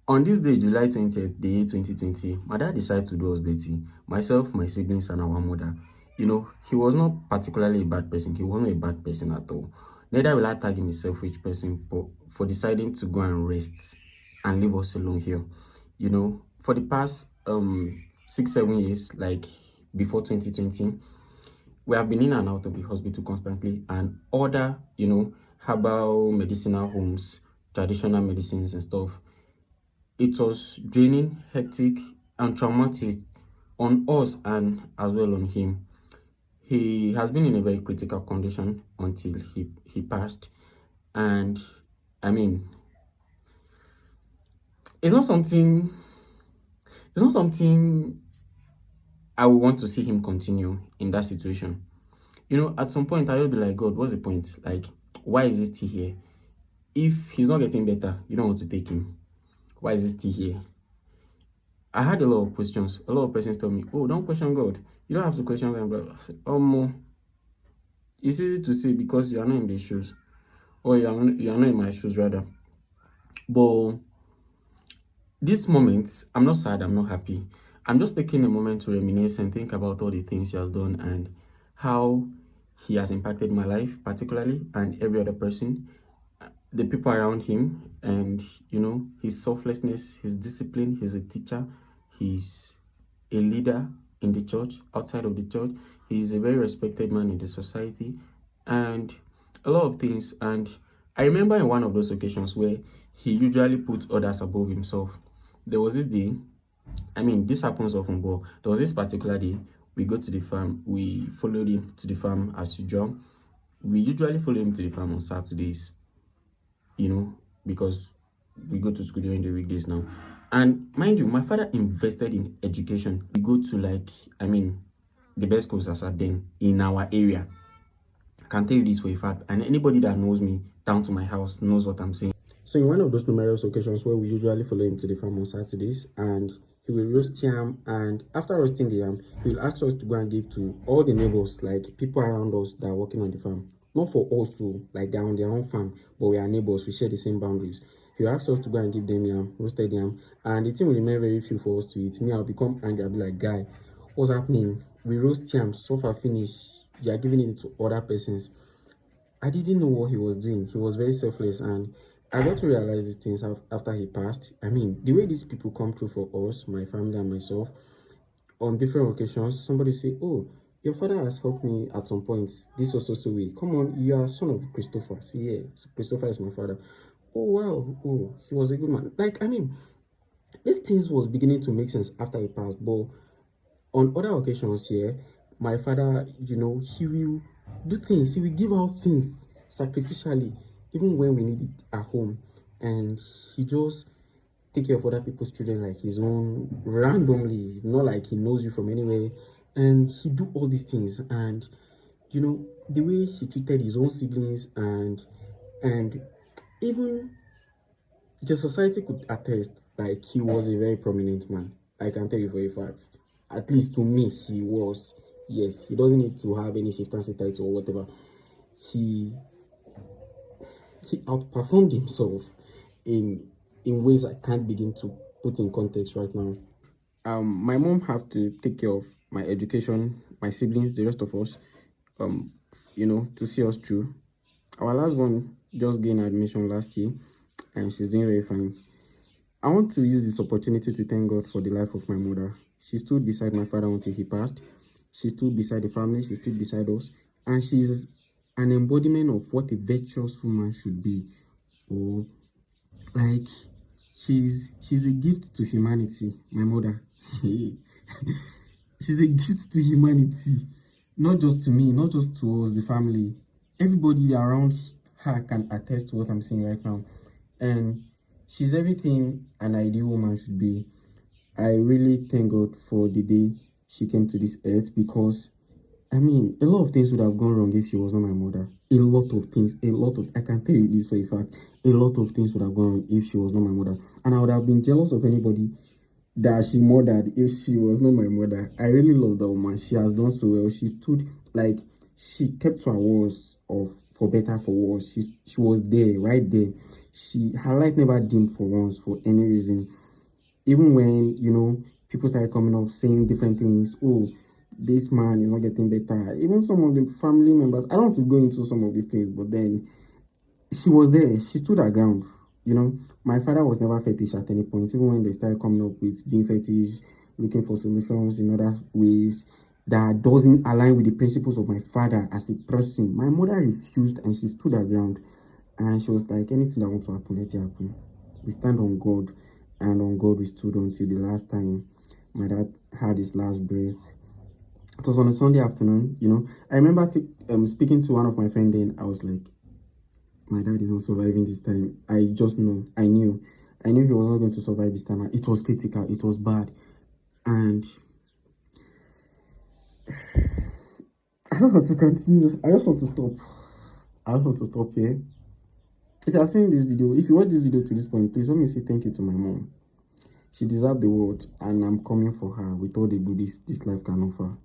On this day, July 20th, the year 2020, my dad decided to do us dirty. Myself, my siblings, and our mother. He was not particularly a bad person. He wasn't a bad person at all. Neither will I tag him a selfish person, but for deciding to go and rest and leave us alone here. For the past 6, 7 years, like before 2020, we have been in and out of the hospital constantly and other, herbal medicinal homes, traditional medicines and stuff. It was draining, hectic, and traumatic on us and as well on him. He has been in a very critical condition until he passed. And I mean, it's not something it's not something I would want to see him continue in that situation. At some point I will be like, God, what's the point? Like, why is he still here? If he's not getting better, you don't want to take him. Why is he still here? I had a lot of questions. A lot of persons told me, oh, don't question God. You don't have to question God. Blah, blah. I said, it's easy to say because you are not in their shoes. Or you are not in my shoes, rather. But this moment, I'm not sad, I'm not happy. I'm just taking a moment to reminisce and think about all the things he has done and how he has impacted my life, particularly, and every other person, the people around him, and his selflessness, his discipline. He's a teacher, he's a leader in the church, outside of the church. He's a very respected man in the society, and a lot of things. And I remember in one of those occasions where he usually puts others above himself. There was this day, this happens often, but there was this particular day, we go to the farm, we followed him to the farm as usual. We usually follow him to the farm on Saturdays, because we go to school during the weekdays now. And mind you, my father invested in education. We go to the best schools as at then in our area. I can tell you this for a fact, and anybody that knows me down to my house knows what I'm saying. So in one of those numerous occasions where we usually follow him to the farm on Saturdays, and he will roast yam, and after roasting the yam, he will ask us to go and give to all the neighbors, like people around us that are working on the farm. Not for us too, like they're on their own farm, but we are neighbors, we share the same boundaries. He will ask us to go and give them yam, roasted yam, and the thing will remain very few for us to eat. Me, I'll become angry, I'll be like, guy, what's happening? We roast yam, so far finish, you are giving it to other persons. I didn't know what he was doing. He was very selfless, and I got to realize these things after he passed. The way these people come through for us, my family and myself, on different occasions, somebody say, oh, your father has helped me at some point. This was also way. Come on, you are son of Christopher. See, yeah, so Christopher is my father. Oh, wow. Oh, he was a good man. These things was beginning to make sense after he passed. But on other occasions here, my father, he will do things. He will give out things sacrificially, even when we need it at home. And he just take care of other people's children like his own, randomly, not like he knows you from anywhere. And he do all these things. And the way he treated his own siblings, and even the society could attest, like, he was a very prominent man. I can tell you for a fact. At least to me, he was. Yes, he doesn't need to have any chieftaincy title or whatever. He outperformed himself in ways I can't begin to put in context right now. My mom have to take care of my education, my siblings, the rest of us, to see us through. Our last one just gained admission last year, and she's doing very fine. I want to use this opportunity to thank God for the life of my mother. She stood beside my father until he passed. She stood beside the family. She stood beside us. And she's an embodiment of what a virtuous woman should be. Or, like, she's a gift to humanity, my mother. She's a gift to humanity. Not just to me, not just to us, the family. Everybody around her can attest to what I'm saying right now. And she's everything an ideal woman should be. I really thank God for the day she came to this earth, because a lot of things would have gone wrong if she was not my mother. A lot of things, I can tell you this for a fact, a lot of things would have gone wrong if she was not my mother. And I would have been jealous of anybody that she mothered if she was not my mother. I really love that woman. She has done so well. She stood, like, she kept to her words of for better, for worse. She was there, right there. Her light never dimmed for once, for any reason. Even when, people started coming up saying different things. Oh, this man is not getting better. Even some of the family members, I don't want to go into some of these things, but then she was there. She stood her ground. My father was never fetish at any point, even when they started coming up with being fetish, looking for solutions in other ways that doesn't align with the principles of my father as a person. My mother refused, and she stood her ground, and she was like, anything that wants to happen, let it happen. We stand on God, and on God we stood until the last time my dad had his last breath. It was on a Sunday afternoon. I remember speaking to one of my friends then. I was like, my dad is not surviving this time. I just know. I knew he was not going to survive this time. It was critical. It was bad. And I don't want to continue. I just want to stop. Here. If you are seeing this video, if you watch this video to this point, please let me say thank you to my mom. She deserved the world, and I'm coming for her with all the goodies this life can offer.